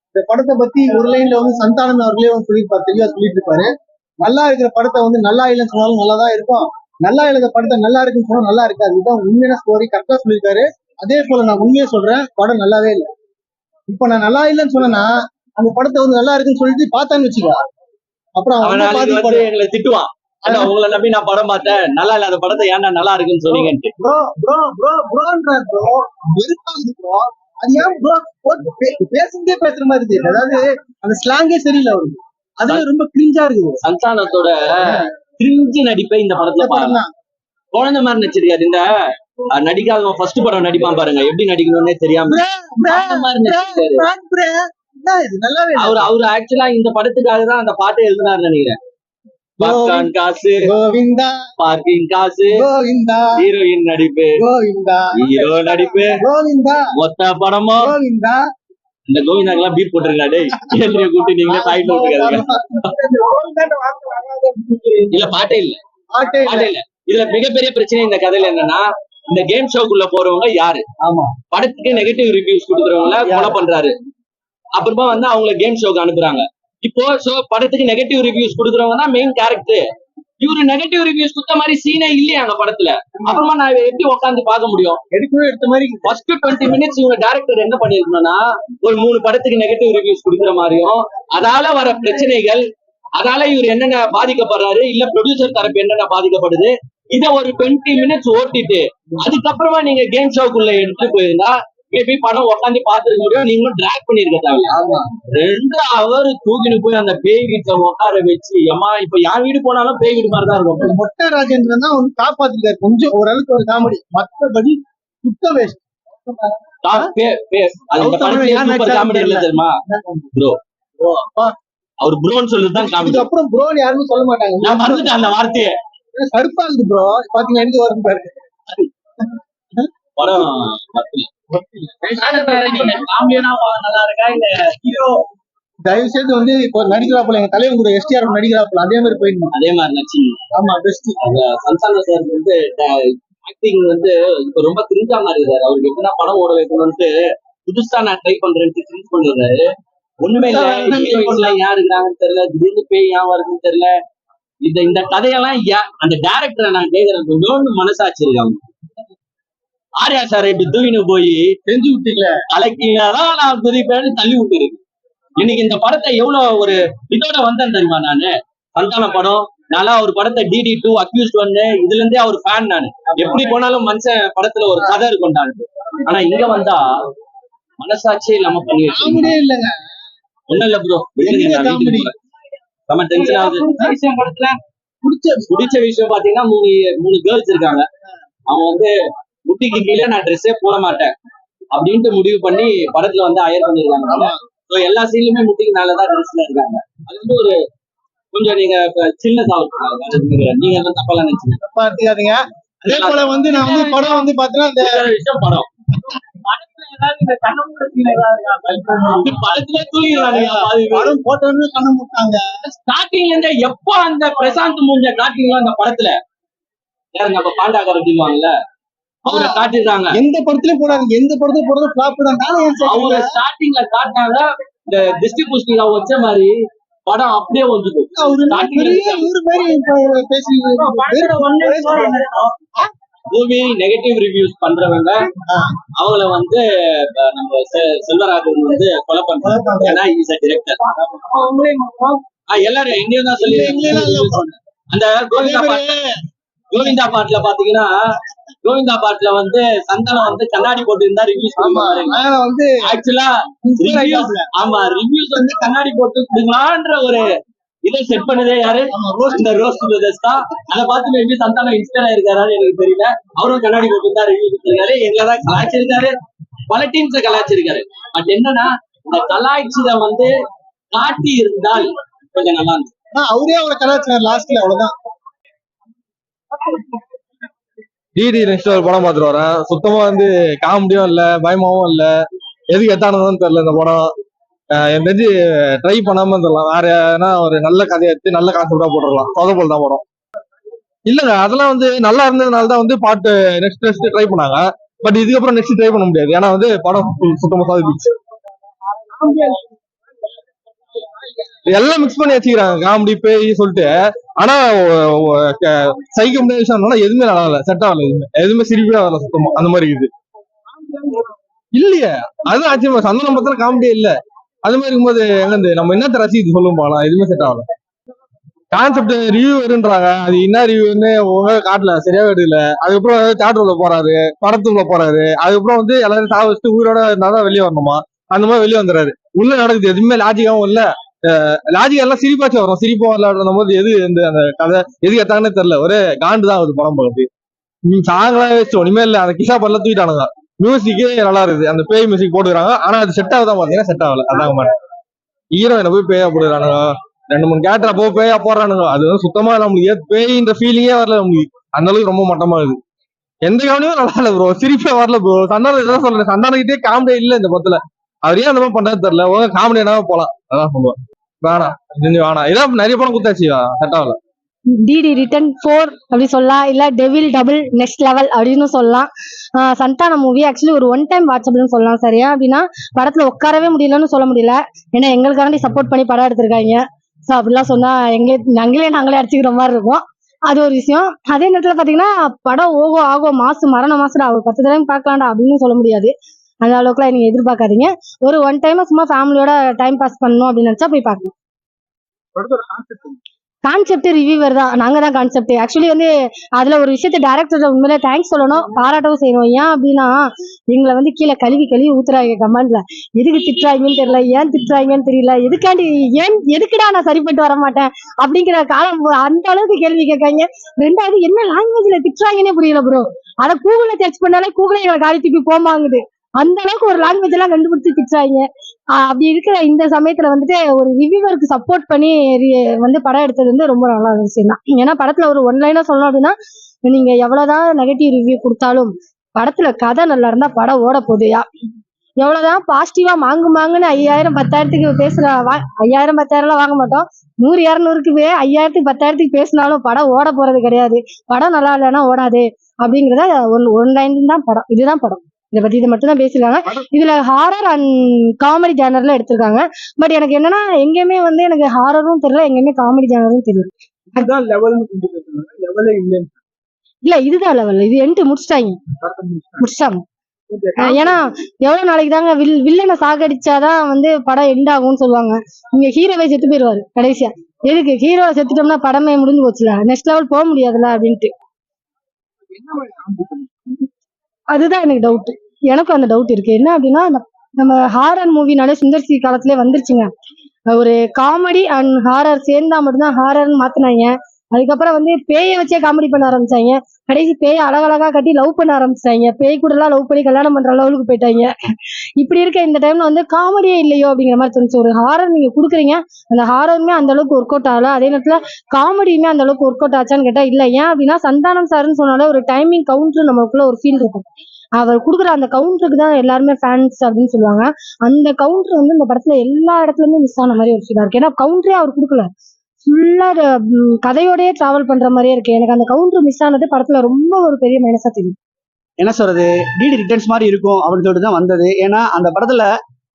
இந்த படத்தை பத்தி ஒரு லைன்ல வந்து சந்தானம் அவர்களே வந்து சொல்லியிருப்பாரு, தெளிவா சொல்லிட்டு இருப்பாரு. நல்லா இருக்கிற படத்தை வந்து நல்லா இல்லைன்னு சொன்னாலும் நல்லாதான் இருக்கும், நல்லா இல்லாத படத்தை நல்லா இருக்குன்னு சொன்னா நல்லா இருக்காது. இதுதான் உண்மையான ஸ்டோரி, கரெக்டா சொல்லியிருக்காரு. அதே போல நான் உண்மையா சொல்றேன், படம் நல்லாவே இல்லை. இப்ப நான் நல்லா இல்லைன்னு சொன்னேன்னா அந்த படத்தை வந்து நல்லா இருக்குன்னு சொல்லிட்டு பார்த்தான்னு வச்சுக்கோ, அப்புறம் எங்களை திட்டுவான். உங்களை நம்பி நான் படம் பார்த்தேன், நல்லா இல்லாத படத்தை ஏன்டா நல்லா இருக்குன்னு சொன்னீங்கன்ட்டு. அது ஏன் ப்ரோ பேசுறதே பேசுற மாதிரி இருக்கு. அதாவது அந்த ஸ்லாங்கே சரியில்லை அவருக்கு, அதுல ரொம்ப கிரிஞ்சா இருக்குது. சந்தானத்தோட கிரிஞ்சு நடிப்பை இந்த படத்துல பாருங்க, குழந்தை மாதிரி நடிச்சிருக்காரு. இந்த நடிக்காதவன் ஃபர்ஸ்ட் படம் நடிப்பான் பாருங்க, எப்படி நடிக்கணும்னே தெரியாம அவரு ஆக்சுவலா இந்த படத்துக்காக தான் அந்த பாட்டை எழுதினாரு நினைக்கிறேன். பாப்கார்ன் காசு கோவிந்தா, பார்க்கிங் காசு கோவிந்தா, ஹீரோயின் நடிப்பு கோவிந்தா, ஹீரோ நடிப்பு கோவிந்தா, மொத்த படமும் கோவிந்தா. இந்த கோவிந்தாக்கெல்லாம் பீட் போட்டிருக்காடே, கேள்வியை கூட்டி நீங்களே பாயிண்ட் போட்டுருக்காங்க. இல்ல பாட்டே இல்ல, பாட்டே இல்ல. இதுல மிகப்பெரிய பிரச்சனை இந்த கதையில என்னன்னா, இந்த கேம் ஷோக்குள்ள போறவங்க யாரு, ஆமா படத்துக்கு நெகட்டிவ் ரிவ்யூஸ் கொடுக்குறவங்கள கொலை பண்றாரு. அப்புறமா வந்து அவங்கள கேம் ஷோக்கு அனுப்புறாங்க. இப்போ படத்துக்கு நெகட்டிவ் ரிவ்யூஸ் கொடுக்குறவங்க தான் மெயின் கேரக்டர். இவரு நெகட்டிவ் ரிவ்யூஸ் கொடுத்த மாதிரி சீனே இல்லையா அங்க படத்துல. அப்புறமா நான் எப்படி உட்காந்து பார்க்க முடியும்? எடுத்த மாதிரி ஃபர்ஸ்ட் 20 மினிட்ஸ் இவங்க டைரக்டர் என்ன பண்ணிருக்கணும்னா, ஒரு 3 படத்துக்கு நெகட்டிவ் ரிவ்யூஸ் கொடுக்குற மாதிரியும், அதால வர பிரச்சனைகள், அதால இவர் என்னென்ன பாதிக்கப்படுறாரு, இல்ல ப்ரொடியூசர் தரப்பு என்னென்ன பாதிக்கப்படுது, இத ஒரு 20 மினிட்ஸ் ஓட்டிட்டு அதுக்கப்புறமா நீங்க கேம் ஷோக்குள்ள எடுத்து போயிருந்தா மேபி படம் உட்காந்து பாத்துருக்க முடியும். நீங்களும் டிராக் பண்ணிருக்க தேவையில்ல. 2 ஹவர் தூக்கிட்டு போய் அந்த பேய் வீட்டுல உட்கார வச்சு, அம்மா இப்ப என் வீடு போனாலும் பேய் வீடு மாதிரிதான் இருக்கும். மொட்டை ராஜேந்திரன் தான் வந்து காப்பாத்திருக்காரு கொஞ்சம், ஓரளவுக்கு ஒரு காமெடி, மற்றபடி சுத்த வேஸ்ட். காமெடி இல்ல தெரியுமா ப்ரோ, அவர் ப்ரோன்னு சொல்லிட்டுதான் காமெடி. அப்புறம் ப்ரோ யாருன்னு சொல்ல மாட்டாங்க. நான் மறந்துட்டேன் அந்த வார்த்தையை. கருப்பா இருக்கு ப்ரோ, பாத்தீங்கன்னா எனக்கு வருது பாருங்க படம். நல்லா இருக்கா இல்ல ஹீரோ? தயவு செய்து வந்து இப்போ நடிக்கிறாப்புல, எங்க தலைவன் கூட எஸ்டிஆர் நடிக்கிறாப்புல, அதே மாதிரி போயிடணும். அதே மாதிரி நச்சு. ஆமா பெஸ்ட். சந்தான சார் வந்து ஆக்டிங் வந்து இப்ப ரொம்ப கிரிஞ்சா மாதிரி இருக்காரு. அவருக்கு எப்படின்னா படம் ஓட வைக்கணும்னு புதுசா நான் ட்ரை பண்றேன்னு கிரிஞ்ச் பண்ணிடுறாரு. ஒண்ணுமே இல்ல, ஹீரோயின்ஸ் யாரு இருக்காங்கன்னு தெரியல, திடீர்னு பேய் ஏன் வருதுன்னு தெரியல. இந்த கதையெல்லாம் அந்த டைரக்டரை நான் கேட்கறேன், கொஞ்சம் மனசாட்சி இருக்காங்க. ஆர்யா சார் இப்படி தூக்கின்னு போய் செஞ்சு விட்டீங்களே, கலக்கிங்கதான் நான் குதிப்பேன்னு தள்ளி விட்டுருக்கு. இன்னைக்கு இந்த படத்தை எவ்வளவு ஒரு இதோட வந்தேன் தெரியுமா நானு. சந்தான படம் நல்லா ஒரு படத்தை DD2 அக்யூஸ்ட் 1 இதுல இருந்தே அவர் ஃபேன் நானு. எப்படி போனாலும் மனுஷன் படத்துல ஒரு கதை இருக்கும்டான்னு. ஆனா இங்க வந்தா மனசாட்சியே இல்லாம பண்ணி வச்சு இல்லங்க. ஒண்ணும் இல்ல ப்ரோ, நம்ம டென்ஷன் ஆகுது. படத்துல பிடிச்ச விஷயம் பாத்தீங்கன்னா, 3 கேர்ள்ஸ் இருக்காங்க. அவங்க வந்து முட்டிக்கு கீழே நான் ட்ரெஸ்ஸே போட மாட்டேன் அப்படின்ட்டு முடிவு பண்ணி படத்துல வந்து அயர் பண்ணிருக்காங்க. எல்லா சீன்லயுமே முட்டிக்கு மேலதான் ட்ரெஸ்ல இருக்காங்க. அது வந்து ஒரு கொஞ்சம் நீங்க சின்னதா நீங்க எல்லாம் தப்பெல்லாம் நினைச்சீங்க, தப்பா எடுத்துக்காதீங்க. அதே போல வந்து நான் வந்து படம் வந்து பாத்தீங்கன்னா இந்த விஷயம் படம் படத்துல படம் போட்டோன்னு கண்ண முட்டாங்க. ஸ்டார்டிங்ல இருந்தே எப்போ அந்த பிரசாந்த் மூஞ்ச காட்டிங்களோ அந்த படத்துல நம்ம பாண்டாக்கார டீமாங்கல்ல அவரை காட்டிருக்காங்க. எந்த படத்துலயும் போடாது, எந்த படத்துல போடுறது ஃபிளாப் தான். அவங்க ஸ்டார்டிங்ல காட்டினாங்க, இந்த திருஷ்டி புஷ்டி வச்ச மாதிரி படம் அப்படியே வந்துது. மூவி நெகட்டிவ் ரிவ்யூஸ் பண்றவங்க அவங்கள வந்து நம்ம செல்வராகவன் வந்து கொலை பண்றாங்க. ஏன்னா இஸ் அ டைரக்டர். எல்லாரும் எங்கேயும் தான் சொல்லி அந்த கோவிந்தா பாட்டுல பாத்தீங்கன்னா, கோவிந்தா பாட்டுல வந்து சந்தானம் வந்து கண்ணாடி போட்டு இருந்தா ரிவ்யூஸ் வந்து ஆக்சுவலா ஆமா ரிவ்யூஸ் வந்து கண்ணாடி போட்டு கொடுக்கலான்ற ஒரு இதை செட் பண்ணதே யாரு? இந்த ரோஸ்ட் பிரதர்ஸ் தான். அதை பார்த்து மேபி சந்தானம் இன்ஸ்பயர் ஆயிருக்காரு எனக்கு தெரியல. அவரும் கண்ணாடி போட்டு தான் ரிவ்யூ கொடுத்திருக்காரு. எங்களதான் கலாய்ச்சிருக்காரு, பல டீம்ஸ கலாய்ச்சிருக்காரு. பட் என்னன்னா, இந்த கலாய்ச்சித வந்து காட்டி இருந்தால் கொஞ்சம் நல்லா இருந்துச்சு. அவரே அவரை கலாய்ச்சார் லாஸ்ட்ல, அவ்வளவுதான். DD நெக்ஸ்ட் ஒரு படம் பார்த்துட்டு வரேன். சுத்தமா வந்து காமெடியும் இல்ல, பயமாவும் இல்ல, எதுக்கு எத்தானதுன்னு தெரியல இந்த படம். என் தெரிஞ்சு ட்ரை பண்ணாம தெரியலாம், வேற ஏன்னா ஒரு நல்ல கதையை எடுத்து நல்ல கான்செப்டா போட்டுடலாம். சொதப்பல் தான் படம். இல்லங்க அதெல்லாம் வந்து நல்லா இருந்ததுனால தான் வந்து பாட்டு நெக்ஸ்ட் ட்ரை பண்ணாங்க. பட் இதுக்கப்புறம் நெக்ஸ்ட் ட்ரை பண்ண முடியாது. ஏன்னா வந்து படம் சுத்தமா சாதிச்சு எல்லாம் மிக்ஸ் பண்ணி வச்சுக்கிறாங்க காமெடி பேய் சொல்லிட்டு. ஆனா சைக்க முடியாத விஷயம் என்னன்னா எதுவுமே நல்லா இல்ல, செட் ஆகல, எதுவுமே சிரிப்பே வரல சுத்தமா. அந்த மாதிரி இருக்குது இல்லையே. அதுதான் ஆச்சரியமா, சந்தனம் பத்திரம் காமெடியே இல்ல. அது மாதிரி இருக்கும்போது எங்க நம்ம என்னத்த ரசித்து சொல்லும் போகலாம், எதுவுமே செட் ஆகல. கான்செப்ட் ரிவ்யூ வருன்றாங்க, அது என்ன ரிவ்யூன்னு ஒழுங்கா காட்டல, சரியாவே எடுக்கல. அதுக்கப்புறம் தியேட்டருக்குள்ள போறாரு, படத்துக்குள்ள போறாரு, அதுக்கப்புறம் வந்து எல்லாரும் சாவ வச்சுட்டு உயிரோட இருந்தாதான் வெளியே வரணுமா, அந்த மாதிரி வெளியே வந்துறாரு. உள்ள நடக்குது எதுவுமே லாஜிக்காவும் இல்ல. லாஜிக் எல்லாம் சிரிப்பாச்சும் வரும், சிரிப்பா விளையாடும் போது எது அந்த கதை எதுக்கு எத்தாங்கன்னே தெரியல. ஒரே காண்டு தான் ஆகுது படம் பார்த்து. சாங்கெல்லாம் வச்சு ஒண்ணுமே இல்ல. அந்த கிஷா பல்ல தூக்கிட்டானுங்க. மியூசிக்கே நல்லா இருக்குது, அந்த பேய் மியூசிக் போட்டுக்கிறாங்க. ஆனா அது செட் ஆகுதான் பாத்தீங்கன்னா செட் ஆகல. அதாங்க மாட்டேன். ஹீரோயினை போய் பேயா போடுறானுங்க, 2 3 கேரக்டர் அப்போ பேயா போடுறானுங்க. அது வந்து சுத்தமா நம்மளுக்கு பேயின்ற ஃபீலிங்கே வரல நம்மளுக்கு. அந்த அளவுக்கு ரொம்ப மட்டமா இருக்குது. எந்த காமெடியும் நல்லா இல்ல ப்ரோ, சிரிப்பே வரல ப்ரோ. சந்தானம் சொல்றேன், சந்தானகிட்டே காமெடி இல்ல இந்த படத்துல. அவர் ஏன் அந்த மாதிரி பண்றது தெரியல. காமெடி என்ன போலாம், அதான் சொல்லுவேன். வேணாம், வேணாம். இதான் நிறைய படம் குத்தாச்சு, செட் ஆகல. டிடி ரிட்டர்ன் 4 அப்படி சொல்லலாம், இல்ல டெவில் டபுள் நெக்ஸ்ட் லெவல் அப்படின்னு சொல்லலாம். சந்தான மூவி ஆக்சுவலி ஒரு ஒன் டைம் வாட்சபிள்னு சொல்லலாம். சரியா அப்படின்னா படத்துல உட்காரவே முடியலன்னு சொல்ல முடியல. ஏன்னா எங்களுக்காண்டி சப்போர்ட் பண்ணி படம் எடுத்திருக்காங்க. ஸோ அப்படிலாம் சொன்னா நாங்களே அடிச்சுக்கிற மாதிரி இருக்கும். அது ஒரு விஷயம். அதே நேரத்துல பாத்தீங்கன்னா படம் ஓகோ ஆகோ மாசு மரண மாசுடா, ஒரு 10 தடவை பார்க்கலாம்டா அப்படின்னு சொல்ல முடியாது. அந்த அளவுக்குலாம் நீங்க எதிர்பார்க்காதீங்க. ஒரு ஒன் டைம் சும்மா ஃபேமிலியோட டைம் பாஸ் பண்ணணும் அப்படின்னு நினைச்சா போய் பார்க்கலாம். கான்செப்ட் ரிவ்யூவர் தான், நாங்க தான் கான்செப்ட். ஆக்சுவலி வந்து அதுல ஒரு விஷயத்த டைரக்டர் உண்மையிலே தேங்க்ஸ் சொல்லணும், பாராட்டவும் செய்யணும். ஏன் அப்படின்னா எங்களை வந்து கீழே கழுவி ஊத்துறாங்க கமெண்ட்ல. எதுக்கு திட்டுறாங்கன்னு தெரியல, ஏன் திட்டுறாங்கன்னு தெரியல, எதுக்குடா நான் சரிப்பட்டு வர மாட்டேன் அப்படிங்கிற காலம் அந்த அளவுக்கு கேள்வி கேட்காங்க. 2வது என்ன லாங்குவேஜ்ல திட்டுறாங்கன்னே புரியல ப்ரோ. அதை கூகுள்ல சர்ச் பண்ணாலே கூகுளே எங்களை காலி தூக்கி போமாங்குது. அந்த அளவுக்கு ஒரு லாங்குவேஜ் எல்லாம் கண்டுபிடிச்சு திட்டுறாங்க. அப்படி இருக்கிற இந்த சமயத்துல வந்துட்டு ஒரு ரிவ்யூவருக்கு சப்போர்ட் பண்ணி வந்து படம் எடுத்தது வந்து ரொம்ப நல்ல விஷயம் தான். ஏன்னா படத்துல ஒரு ஒன்லைனா சொல்லணும் அப்படின்னா, நீங்க எவ்வளவுதான் நெகட்டிவ் ரிவ்யூ கொடுத்தாலும் படத்துல கதை நல்லா இருந்தா படம் ஓட போகுதுயா. எவ்வளவுதான் பாசிட்டிவா மாங்குன்னு 5000 10,000க்கு பேசுற 5000 10,000 வாங்க மாட்டோம். 100 200க்கு 5000க்கு 10,000க்கு பேசினாலும் படம் ஓட போறது கிடையாது. படம் நல்லா இல்லைன்னா ஓடாது அப்படிங்கறத ஒன்லைன் தான் படம். இதுதான் படம். இதை மட்டும் தான் பேசிருக்காங்க. இதுல ஹாரர் அண்ட் காமெடி ஜானர்ல எடுத்திருக்காங்க. பட் எனக்கு என்னன்னா எங்கேயுமே வந்து எனக்கு ஹாரரும் தெரியல, எங்கேயுமே காமெடி ஜானரும் தெரியல. இல்ல இதுதான் லெவல். இது என்ட்டு முடிச்சிட்டாங்க. ஏன்னா எவ்வளவு நாளைக்கு தாங்க வில்லனை சாகடிச்சாதான் வந்து படம் எண்ட் ஆகும்னு சொல்லுவாங்க. இங்க ஹீரோவை செத்து போயிருவாரு கடைசியா. எதுக்கு ஹீரோவை செத்துட்டோம்னா படமே முடிஞ்சு போச்சுல, நெக்ஸ்ட் லெவல் போக முடியாதுல அப்படின்ட்டு. அதுதான் எனக்கு டவுட். எனக்கும் அந்த டவுட் இருக்கு. என்ன அப்படின்னா நம்ம ஹாரர் மூவினாலே சுந்தர் சி காலத்திலே வந்துருச்சுங்க. ஒரு காமெடி அண்ட் ஹாரர் சேர்ந்தா மட்டும்தான் ஹாரர்னு மாத்தினாங்க. அதுக்கப்புறம் வந்து பேயை வச்சே காமெடி பண்ண ஆரம்பிச்சாங்க. கடைசி பேயை அழகழகா கட்டி லவ் பண்ண ஆரம்பிச்சிட்டாங்க. பேய் கூட எல்லாம் லவ் பண்ணி கல்யாணம் பண்ற லெவலுக்கு போயிட்டாங்க. இப்படி இருக்க இந்த டைம்ல வந்து காமெடியே இல்லையோ அப்படிங்கிற மாதிரி தோணுச்சு. ஒரு ஹாரர் நீங்க குடுக்குறீங்க, அந்த ஹாரருமே அந்த அளவுக்கு ஒர்க் அவுட் ஆகல. அதே நேரத்துல காமெடியுமே அந்த அளவுக்கு ஒர்க் அவுட் ஆச்சான்னு கேட்டா இல்ல. ஏன் அப்படின்னா சந்தானம் சார்ன்னு சொன்னாலே ஒரு டைமிங் கவுண்டர் நமக்குள்ள ஒரு ஃபீல் இருக்கும். அவர் கொடுக்குற அந்த கவுண்டருக்கு தான் எல்லாருமே ஃபேன்ஸ் அப்படின்னு சொல்லுவாங்க. அந்த கவுண்டர் வந்து இந்த படத்துல எல்லா இடத்துலயுமே மிஸ் ஆன மாதிரி ஒரு ஃபீலா இருக்கு. ஏன்னா கவுண்டரே அவர் கொடுக்கல, ஃபுல்லா கதையோடய டிராவல் பண்ற மாதிரியே இருக்கு. எனக்கு அந்த கவுண்டர் மிஸ் ஆனது படத்துல ரொம்ப ஒரு பெரிய மைனஸா தெரியும். என்ன சொல்றது, டிடி ரிட்டர்ன்ஸ் மாதிரி இருக்கும் அப்படின்னு சொல்லிட்டு தான் வந்தது. ஏன்னா அந்த படத்துல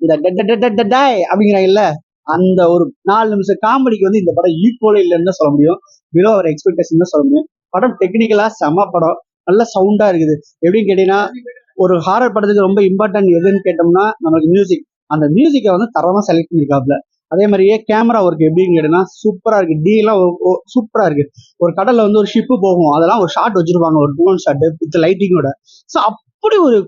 இந்த அப்படிங்கிற இல்ல, அந்த ஒரு 4 நிமிஷம் காமெடிக்கு வந்து இந்த படம் ஈக்குவலே இல்லைன்னு தான் சொல்ல முடியும். பிலோ ஒரு எக்ஸ்பெக்டேஷன் தான் சொல்ல முடியும். படம் டெக்னிக்கலா செம படம், நல்ல சவுண்டா இருக்குது. எப்படின்னு கேட்டீங்கன்னா ஒரு ஹாரர் படத்துக்கு ரொம்ப இம்பார்ட்டன்ட் எதுன்னு கேட்டோம்னா நம்மளுக்கு மியூசிக். அந்த மியூசிக்கை வந்து தரமா செலக்ட் பண்ணிருக்காப்ல. அதே மாதிரியே கேமரா ஒர்க் எப்படின்னு கேட்டீங்கன்னா சூப்பரா இருக்கு. டி எல்லாம் சூப்பரா இருக்கு. ஒரு கடல்ல வந்து ஒரு ஷிப்பு போகும், அதெல்லாம் ஒரு ஷாட் வச்சிருப்பாங்க, ஒரு ட்ரோன் ஷாட் வித் லைட்டிங்கோட. ஸோ அப்படி ஒரு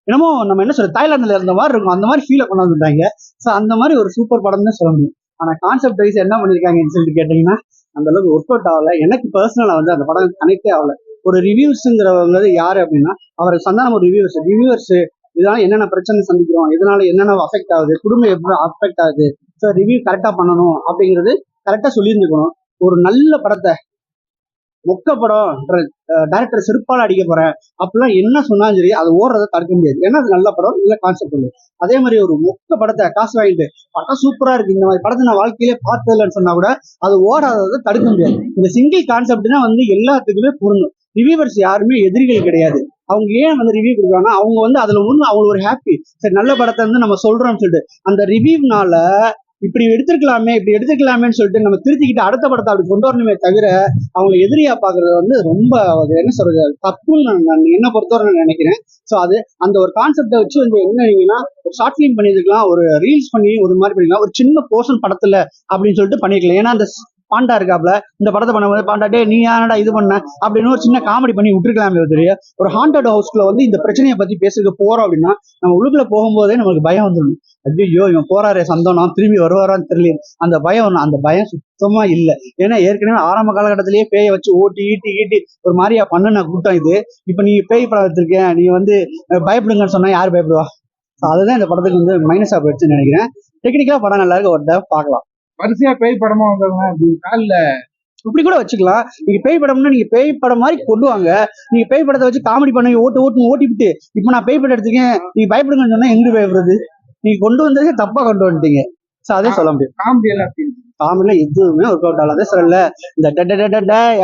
என்னமோ நம்ம என்ன சொல்ற தாய்லாந்துல இருந்த மாதிரி இருக்கும், அந்த மாதிரி ஃபீலை கொண்டு வந்துட்டாங்க. ஸோ அந்த மாதிரி ஒரு சூப்பர் படம் தான் சொல்ல முடியும். ஆனா கான்செப்ட் வைஸ் என்ன பண்ணிருக்காங்கன்னு சொல்லிட்டு கேட்டீங்கன்னா அந்த அளவுக்கு ஒர்க் அவுட் ஆகல. எனக்கு பர்சனலா வந்து அந்த படம் கனெக்டே ஆகல. ஒரு ரிவ்யூஸ்ங்கிறவங்க யாரு அப்படின்னா அவர் சந்தானம் ஒரு ரிவ்யூவர்ஸ் இதனால என்னென்ன பிரச்சனை சந்திக்கிறோம், இதனால என்னென்ன அஃபெக்ட் ஆகுது, குடும்பம் எப்படி அஃபெக்ட் ஆகுது, ஸோ ரிவ்யூ கரெக்டா பண்ணணும் அப்படிங்கிறது கரெக்டா சொல்லியிருந்துக்கணும். ஒரு நல்ல படத்தை மொக்க படம் டைரக்டர் செருப்பால அடிக்க போறேன் அப்படிலாம் என்ன சொன்னாலும் சரி அது ஓடுறதை தடுக்க முடியாது. ஏன்னா அது நல்ல படம், நல்ல கான்செப்ட் இல்லை. அதே மாதிரி ஒரு மொக்க படத்தை காசு வாங்கிட்டு படம் சூப்பரா இருக்கு, இந்த மாதிரி படத்தை நான் வாழ்க்கையிலே பார்த்ததில்லைன்னு சொன்னா கூட அது ஓடாததை தடுக்க முடியாது. இந்த சிங்கிள் கான்செப்ட்னா எல்லாத்துக்குமே பொருந்தும். ரிவ்யூவர்ஸ் யாருமே எதிரிகள் கிடையாது. அவங்க ஏன் ரிவ்யூ கொடுக்குறாங்கன்னா அவங்க அதுல அவங்களுக்கு ஒரு ஹாப்பி, சரி நல்ல படத்தை நம்ம சொல்றோம்னு சொல்லிட்டு அந்த ரிவ்யூனால இப்படி எடுத்துக்கலாமேன்னு சொல்லிட்டு நம்ம திருத்திக்கிட்டு அடுத்த படத்தை அப்படி கொண்டு வரணுமே தவிர அவங்களை எதிரியா பாக்குறது ரொம்ப என்ன சொல்றது தப்புன்னு நான் என்ன பொறுத்தவரை நான் நினைக்கிறேன். ஸோ அது அந்த ஒரு கான்செப்டை வச்சு என்னன்னா ஒரு ஷார்ட் ஃபிலிம் பண்ணிருக்கலாம், ஒரு ரீல்ஸ் பண்ணி ஒரு மாதிரி பண்ணிக்கலாம், ஒரு சின்ன போர்ஷன் படத்துல அப்படின்னு சொல்லிட்டு பண்ணிருக்கலாம். ஏன்னா அந்த பாண்டா இருக்காப்ல இந்த படத்தை பண்ணும்போது பாண்டா டே நீ யானடா இது பண்ண அப்படின்னு ஒரு சின்ன காமெடி பண்ணி விட்டுருக்கலாமே தெரியும். ஒரு ஹாண்டட் ஹவுஸ்ல இந்த பிரச்சனையை பத்தி பேசுறதுக்கு போறோம் அப்படின்னா நம்ம உள்ளுக்குள்ள போகும்போதே நமக்கு பயம் வந்துடும். ஐயோ இவன் போறாரு சந்தோனம் திரும்பி வருவாரான்னு தெரியல, அந்த பயம் ஒண்ணு. அந்த பயம் சுத்தமா இல்லை. ஏன்னா ஏற்கனவே ஆரம்ப காலகட்டத்திலேயே பேயை வச்சு ஓட்டி ஈட்டி ஒரு மாதிரியா பண்ணுன கூட்டம் இது. இப்ப நீ பேய் படம் வச்சிருக்கேன், நீ பயப்படுங்கன்னு சொன்னா யாரு பயப்படுவா? அதுதான் இந்த படத்துக்கு மைனஸா போயிடுச்சுன்னு நினைக்கிறேன். டெக்னிக்கலா படம் நல்லா இருக்கு, ஒரு தடவை பார்க்கலாம். வரிசையா பேய் படமா வந்தவங்க இல்ல இப்படி கூட வச்சுக்கலாம். நீங்க பேய் படம்னா நீங்க பேய் படம் மாதிரி கொண்டு வாங்க. நீங்க பேய் படத்தை வச்சு காமெடி பண்ணி ஓட்டிவிட்டு இப்ப நான் பேய் படம் எடுத்துக்கேன் நீங்க பயப்படுங்கன்னு சொன்னா எங்க பயப்படுறது? நீங்க கொண்டு வந்ததே தப்பா கொண்டு வந்துட்டீங்க. அதே சொல்ல முடியும். காமெடியில எதுவுமே ஒர்க் அவுட் ஆகாது. சொல்லல இந்த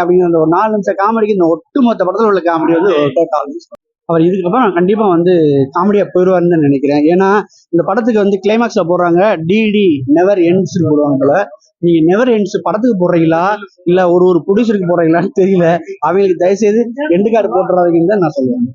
அப்படிங்கிற அந்த ஒரு 4 நிமிஷம் காமெடிக்கு இந்த ஒட்டுமொத்த படத்துல உள்ள காமெடி ஒர்க் அவுட் ஆகுது. அவர் இதுக்கப்புறம் நான் கண்டிப்பா காமெடியா போயிடுவாருன்னு நினைக்கிறேன். ஏன்னா இந்த படத்துக்கு கிளைமாக்ஸ்ல போடுறாங்க டிடி நெவர் எண்ட்ஸ் போடுவாங்க போல. நீங்க நெவர் எண்ட்ஸ் படத்துக்கு போடுறீங்களா இல்ல ஒரு ப்ரொடியூசருக்கு போடுறீங்களான்னு தெரியல. அவங்களுக்கு தயவுசெய்து எண்டு கார்டு போட்டுறாதீங்கன்னு தான் நான் சொல்லுவேன்.